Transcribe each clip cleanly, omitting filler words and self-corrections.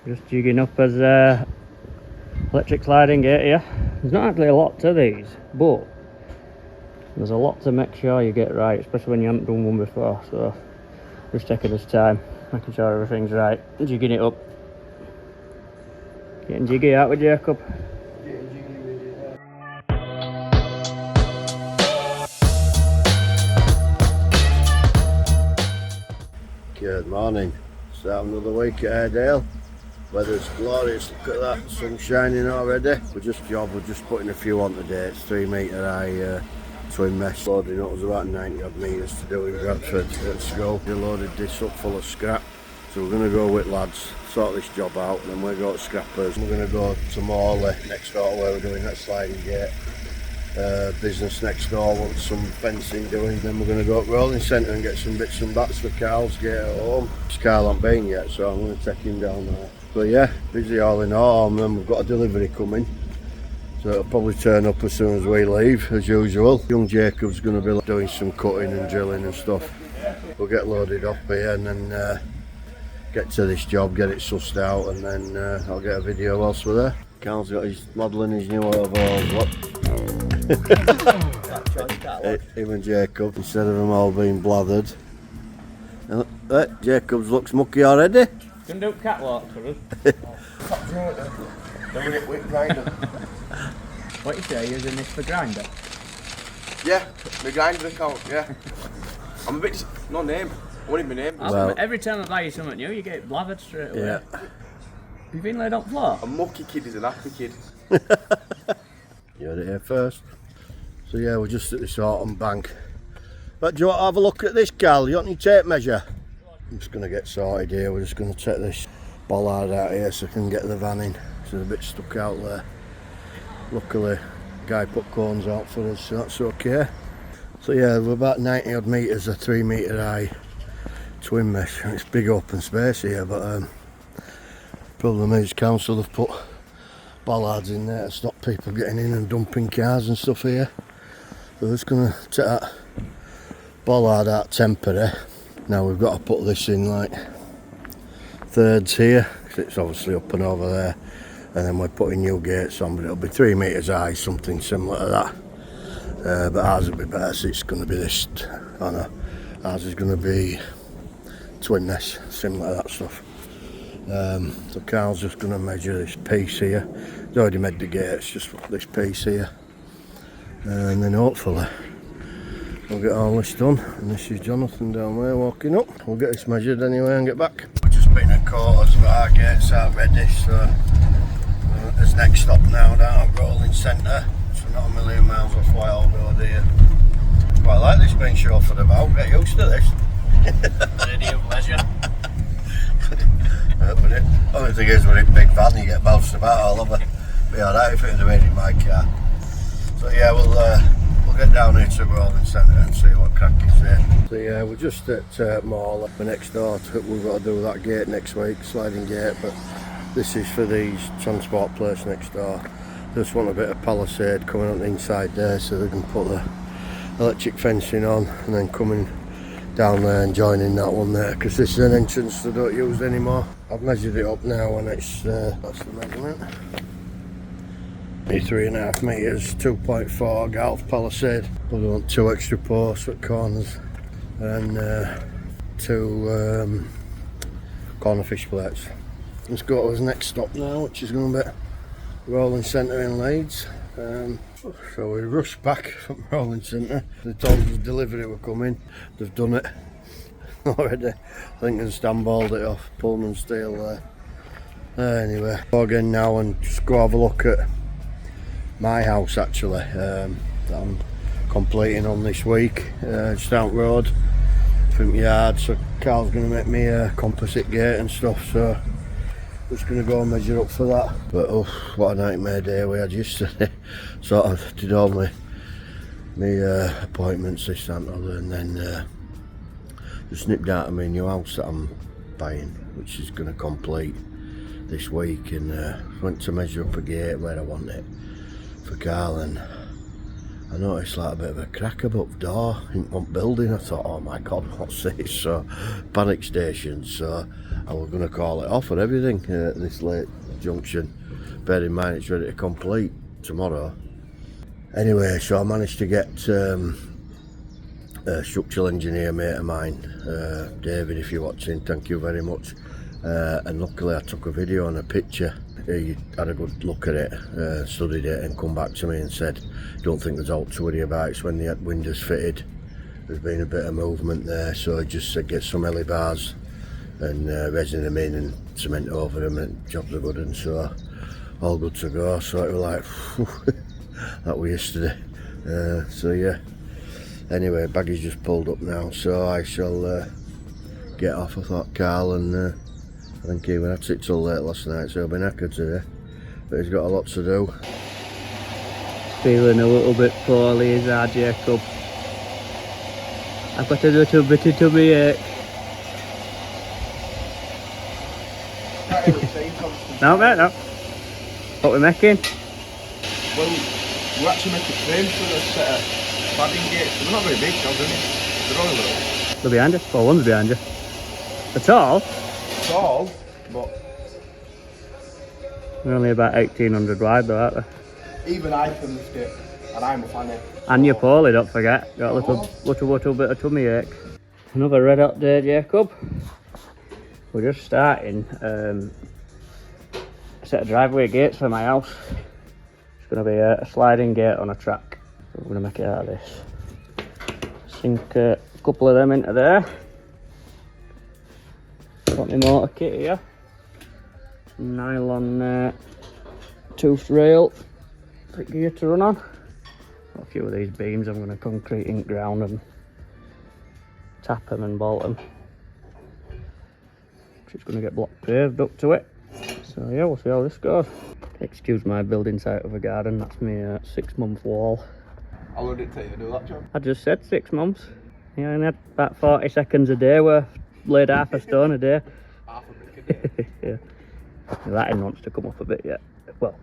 Just jigging up as electric sliding gate here. There's not actually a lot to these, but there's a lot to make sure you get right, especially when you haven't done one before. So just taking this time, making sure everything's right, jigging it up. Getting jiggy out with Jacob. Good morning. Start another week at Airedale. Weather's glorious, look at that, sun shining already. We're just putting a few on today. It's 3 metre high twin mesh. Loading up was about 90 odd metres to do in Bradford at school. We loaded this up full of scrap. So we're going to go with lads, sort this job out, and then we'll go to Scrappers. We're going to go to Morley next door where we're doing that sliding gate. Business next door wants some fencing doing. Then we're going to go to Rolling Centre and get some bits and bats for Carl's gate at home. Carl hasn't been yet, so I'm going to take him down there. But yeah, busy all in all, and then we've got a delivery coming. So it'll probably turn up as soon as we leave, as usual. Young Jacob's going to be doing some cutting and drilling and stuff. We'll get loaded up here and then get to this job, get it sussed out, and then I'll get a video whilst we're there. Carl's got his modelling his new overalls, what? Him and Jacob, instead of them all being blathered. Jacob's looks mucky already. Can do catwalk for us. Doing it with grinder. What you say, using this for grinder? Yeah, my grinder account, yeah. I'm a bit, no name. I wanted my name. Well, every time I buy you something new, you get blathered straight away. Yeah. You've been laid on floor? A mucky kid is an happy kid. You heard it here first. So yeah, we're just at this autumn bank. But do you want to have a look at this, Cal? You want any tape measure? I'm just going to get sorted here. We're just going to take this bollard out here so I can get the van in. It's a bit stuck out there. Luckily, the guy put cones out for us, so that's okay. So yeah, we're about 90 odd metres, a 3 metre high twin mesh. It's big open space here, but problem is council have put bollards in there to stop people getting in and dumping cars and stuff here. So we're just going to take that bollard out temporary. Now we've got to put this in like thirds here, because it's obviously up and over there, and then we're putting new gates on, but it'll be 3 metres high, something similar to that. But ours will be better, so it's going to be this, I know, ours is going to be twin mesh, similar to that stuff. So Carl's just going to measure this piece here. He's already made the gates, just this piece here, and then hopefully we'll get all this done. And this is Jonathan down there walking up. We'll get this measured anyway and get back. We've just been at quarters, but our gates are ready, so there's next stop now down at Rolling Centre. So not a million miles off Wild Road here. Quite like this being chauffeured about, get used to this. Ready of leisure. Only thing is, with a big van, you get bounced about all over. Be alright if it had been in my car. So yeah, we'll get down here to Rolling Centre and see what crack is there. So yeah, we're just at Morley. We're next door. We've got to do that gate next week, sliding gate, but this is for these transport place next door. Just want a bit of palisade coming on the inside there so they can put the electric fencing on, and then coming down there and joining that one there, because this is an entrance they don't use anymore. I've measured it up now and it's that's the measurement. 3.5 metres, 2.4 golf palisade. We want 2 extra posts at corners and 2 corner fish plates. Let's go to his next stop now, which is going to be Rolling Centre in Leeds. So we rushed back from Rolling Centre. They told us the delivery were coming. They've done it already. I think they stand-balled it off, Pullman steel there. Anyway, go again now and just go have a look at my house actually, that I'm completing on this week, just down the road, front yard. So Carl's going to make me a composite gate and stuff, so just going to go and measure up for that. But oh, what a nightmare day we had yesterday. Sort of did all my appointments this and other, and then just nipped out of my new house that I'm buying, which is going to complete this week, and went to measure up a gate where I want it for Carl, and I noticed like a bit of a crack above door in one building. I thought, oh my god, what's this? So panic station, so I was going to call it off and everything at this late junction. Bear in mind it's ready to complete tomorrow. Anyway, so I managed to get a structural engineer mate of mine, David, if you're watching, thank you very much. And luckily I took a video and a picture. He had a good look at it, studied it and come back to me and said, don't think there's all to worry about, it's when the windows fitted. There's been a bit of movement there, so I just said get some LE bars and resin them in and cement over them and jobs are good, and so all good to go. So it was like, phew, that was yesterday. So yeah, anyway, baggy's just pulled up now, so I shall get off. I thought Carl, and I think he went at it till late last night, so he'll be knackered today, but he's got a lot to do. Feeling a little bit poorly is our Jacob. I've got a little bit of tummy ache. No mate, no. What we're making? Well, we're actually making frames for this set of cladding gates. They're not very big, are they? They're only little. They're behind you. Well, one's behind you. At all? Tall, but They're only about 1800 wide though, aren't they? even I can lift it, and I'm a fanny. And you're poorly, don't forget. Got a little bit of tummy ache. Another red hot day, Jacob. We're just starting a set of driveway gates for my house. It's going to be a sliding gate on a track. So we're going to make it out of this. Sink a couple of them into there. Got my motor kit here. Nylon toothed rail for gear to run on. Got a few of these beams I'm going to concrete ink ground and tap them and bolt them. Just going to get block paved up to it. So yeah, we'll see how this goes. Excuse my building site of a garden, that's my 6-month wall. How long did it take you to do that job? I just said 6 months. Yeah, and I had about 40 seconds a day where I laid half a stone a day. Half a brick a day. Yeah. The Latin wants to come up a bit yet. Well,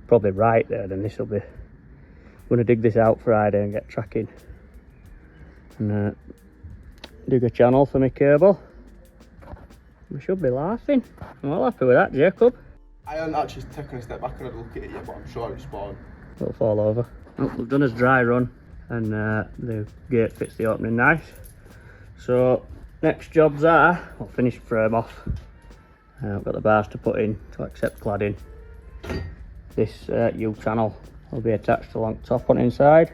probably right there, then this will be... I'm going to dig this out Friday and get tracking. And dig a channel for my cable. We should be laughing. I'm well happy with that, Jacob. I haven't actually taken a step back and had a look at it yet, but I'm sure it's spawned. It'll fall over. Oh, we've done his dry run and the gate fits the opening nice. So next jobs are, I'll finish the frame off. I've got the bars to put in to accept cladding. This U-channel will be attached along top on inside.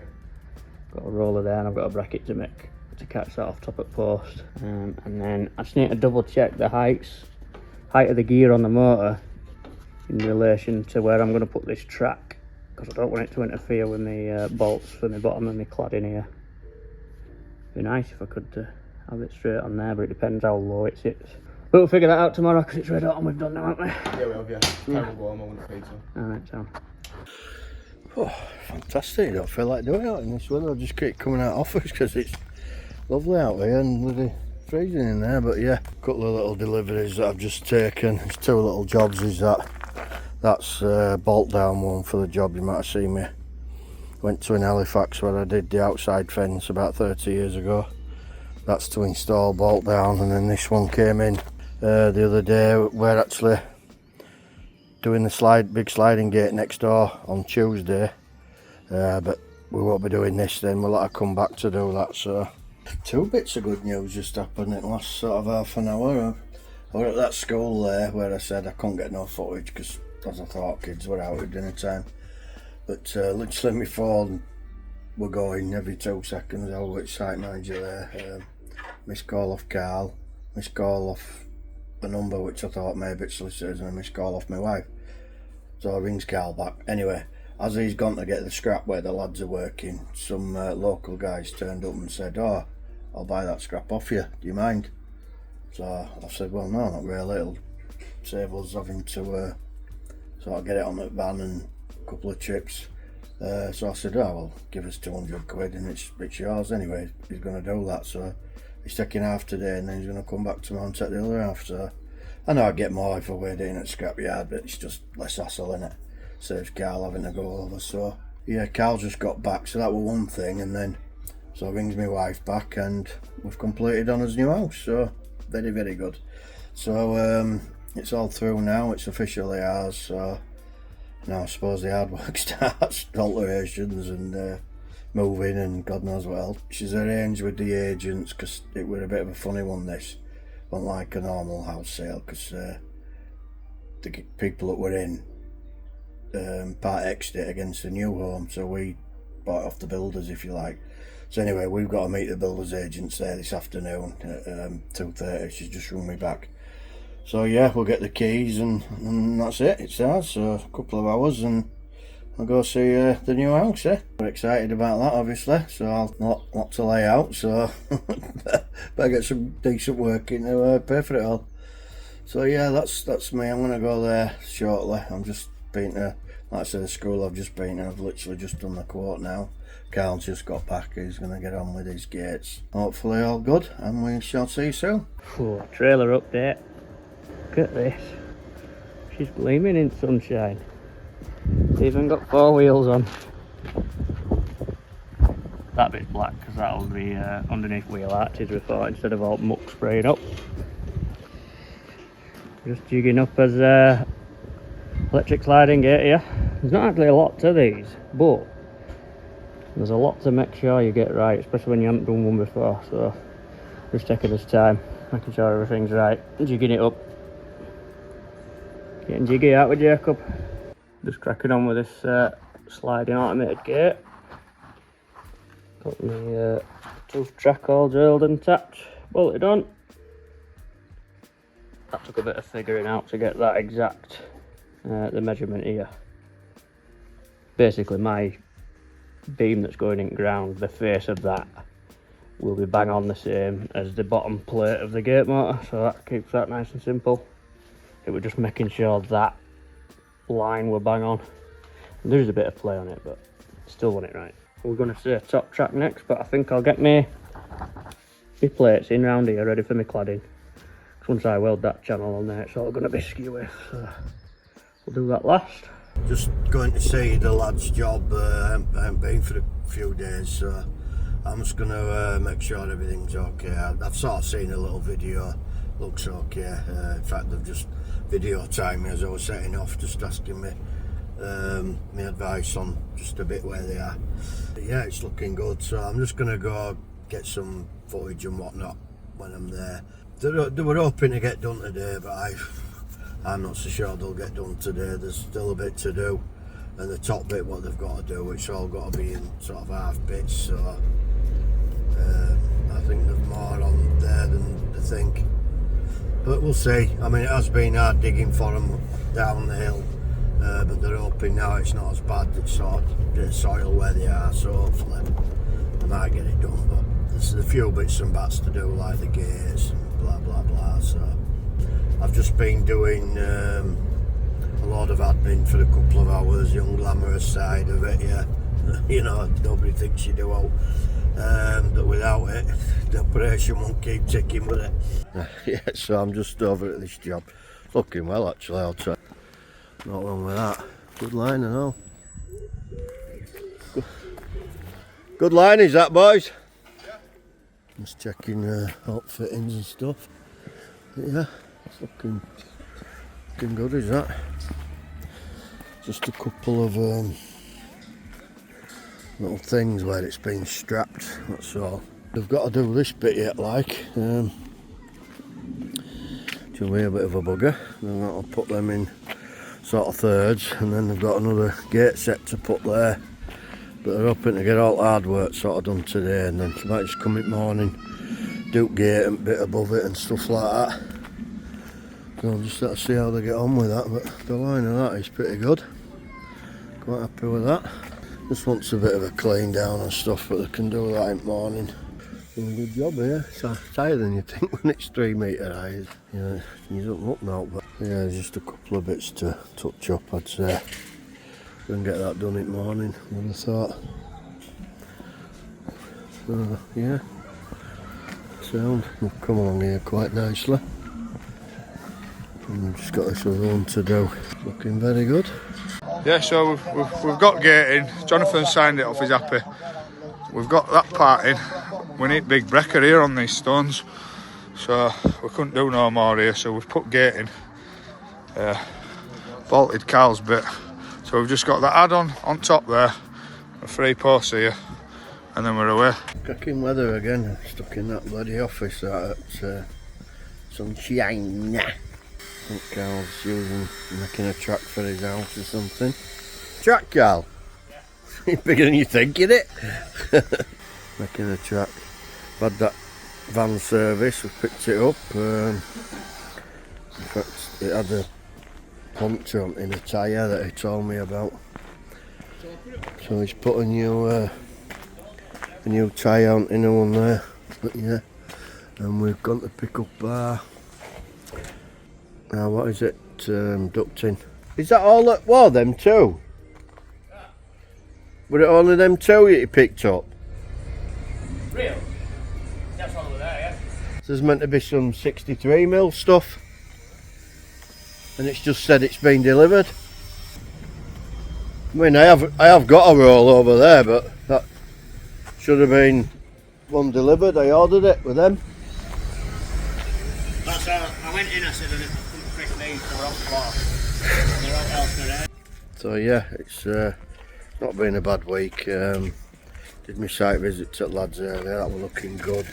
Got a roller there and I've got a bracket to catch that off top at post. And then I just need to double check the height of the gear on the motor in relation to where I'm going to put this track, because I don't want it to interfere with my bolts for the bottom of my cladding here. It'd be nice if I could have it straight on there, but it depends how low it sits. But we'll figure that out tomorrow because it's red hot and we've done now, haven't we? Yeah, we have, yeah. Time will go home, I wouldn't pay so. Alright, so. Oh, fantastic. I don't feel like doing it in this weather. I just keep coming out of office because it's lovely out here and bloody freezing in there. But yeah, a couple of little deliveries that I've just taken. There's 2 little jobs. That's bolt down one for the job you might have seen me. Went to in Halifax where I did the outside fence about 30 years ago. That's to install bolt down, and then this one came in the other day. We're actually doing the big sliding gate next door on Tuesday, but we won't be doing this then. We'll let her come back to do that. So 2 bits of good news just happened in the last sort of half an hour. I was at that school there where I said I couldn't get no footage because, as I thought, kids were out at dinner time. But literally my phone were going every 2 seconds. I was with site manager there. Missed call off Carl, missed call off a number which I thought maybe it's solicitors, and a missed call off my wife. So I rings Carl back. Anyway, as he's gone to get the scrap where the lads are working, some local guys turned up and said, oh, I'll buy that scrap off you, do you mind? So I said, well no, not really, it'll save us having to sort of get it on the van and a couple of trips. So I said, oh well, give us 200 quid and it's yours anyway. He's going to do that, so he's taking half today and then he's going to come back tomorrow and take the other half. So I know I'd get more if I weighed it in at scrapyard, but it's just less hassle, innit? Saves Carl having to go over. So yeah, Carl just got back, so that was one thing, and then so rings my wife back and we've completed on his new house, so very, very good. So it's all through now, it's officially ours, so now I suppose the hard work starts, alterations and moving and God knows what else. She's arranged with the agents, because it was a bit of a funny one, this wasn't like a normal house sale, because the people that were in part X'd it against the new home, so we bought it off the builders, if you like. So anyway, we've got to meet the builders agents there this afternoon at 2:30. She's just rung me back. So yeah, we'll get the keys and that's it, it's ours. So a couple of hours and I'll go see the new house. We're excited about that, obviously, so I'll lot to lay out, so better get some decent work in to pay for it all. So yeah, that's me. I'm gonna go there shortly. I'm just been to, like I said, the school I've just been to. I've literally just done the quote now. Carl's just got back, he's gonna get on with his gates. Hopefully all good, and we shall see you soon. Trailer update. Look at this. She's gleaming in sunshine. It's even got 4 wheels on. That bit's black because that'll be underneath wheel arches we thought, instead of all muck spraying up. Just jigging up as electric sliding gate here. There's not actually a lot to these, but there's a lot to make sure you get right, especially when you haven't done one before. So just taking this time, making sure everything's right, jigging it up. Getting jiggy out with Jacob. Just cracking on with this sliding automated gate. Got my tooth track all drilled and tapped, bolted on. That took a bit of figuring out to get that exact, the measurement here. Basically my beam that's going in ground, the face of that will be bang on the same as the bottom plate of the gate motor, so that keeps that nice and simple. It was just making sure that line were bang on. And there's a bit of play on it, but still want it right. We're going to say top track next, but I think I'll get my plates in round here ready for my cladding. Because once I weld that channel on there, it's all going to be skewy, so we'll do that last. Just going to see the lad's job. I haven't been for a few days, so I'm just going to make sure everything's okay. I've sort of seen a little video, looks okay. In fact, they've just video timed me as I was setting off, just asking me my advice on just a bit where they are. But yeah, it's looking good, so I'm just going to go get some footage and whatnot when I'm there. They were hoping to get done today, but I'm not so sure they'll get done today. There's still a bit to do, and the top bit, what they've got to do, it's all got to be in sort of half bits, so I think there's more on there than they think, but we'll see. I mean, it has been hard digging for them down the hill, but they're hoping now it's not as bad. It's sort of the soil where they are, so hopefully they might get it done, but there's a few bits and bats to do, like the gates and blah blah blah. So I've just been doing a lot of admin for a couple of hours, the unglamorous side of it, yeah. You know, nobody thinks you do all, but without it, the operation won't keep ticking with it. Yeah, so I'm just over at this job. It's looking well, actually, I'll try. Not wrong with that. Good line and all. Good line is that, boys? Yeah. Just checking out fittings and stuff. Yeah, it's looking good, is that? Just a couple of little things where it's been strapped, that's all. They've got to do this bit yet, like. Which will be a bit of a bugger. Then I'll put them in sort of thirds, and then they've got another gate set to put there. But they're hoping to get all the hard work sort of done today, and then they might just come in the morning, do gate and bit above it and stuff like that. So I'll just have to see how they get on with that, but the line of that is pretty good. Quite happy with that. Just wants a bit of a clean down and stuff, but they can do that in the morning. Doing a good job here. It's higher than you think when it's 3 metre high. Yeah, you don't look now, but yeah, just a couple of bits to touch up, I'd say. We can get that done in the morning, I would have thought. So yeah, sound. We've come along here quite nicely. And we've just got this other one to do. Looking very good. Yeah, so we've got gating. Jonathan signed it off, he's happy. We've got that part in. We need big breaker here on these stones, so we couldn't do no more here, so we've put gating. Bolted Carl's bit. So we've just got that add-on on top there, a 3 posts here, and then we're away. Cracking weather again. I'm stuck in that bloody office out at Sunshine. I think Carl's making a track for his house or something. Track, Carl? Yeah. Bigger than you think, isn't it? Making a track. I've had that van service, we picked it up. In fact, it had a puncture in a tyre that he told me about. So he's put a new tyre on in the one there. But yeah, and we've gone to pick up what is it? Ducting. Is that all that? Well, them two. Were it only them two that you picked up? Real? That's all over there, yeah. So there's meant to be some 63mm stuff, and it's just said it's been delivered. I mean, I have got a roll over there, but that should have been one delivered. I ordered it with them. That's I went in, I said I couldn't pick these, they were off the bar. So yeah, it's not been a bad week. Did my site visit to lads earlier, that were looking good.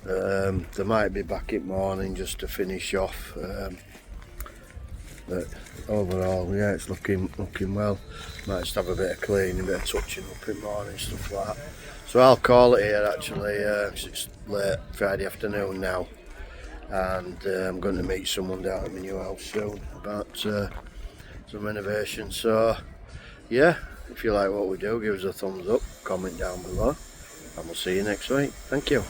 They might be back in morning just to finish off. But overall, yeah, it's looking well. Might just have a bit of cleaning, a bit of touching up in morning, stuff like that. So I'll call it here actually. It's late Friday afternoon now, and I'm going to meet someone down at my new house soon about some renovation. So yeah, if you like what we do, give us a thumbs up, comment down below, and we'll see you next week. Thank you.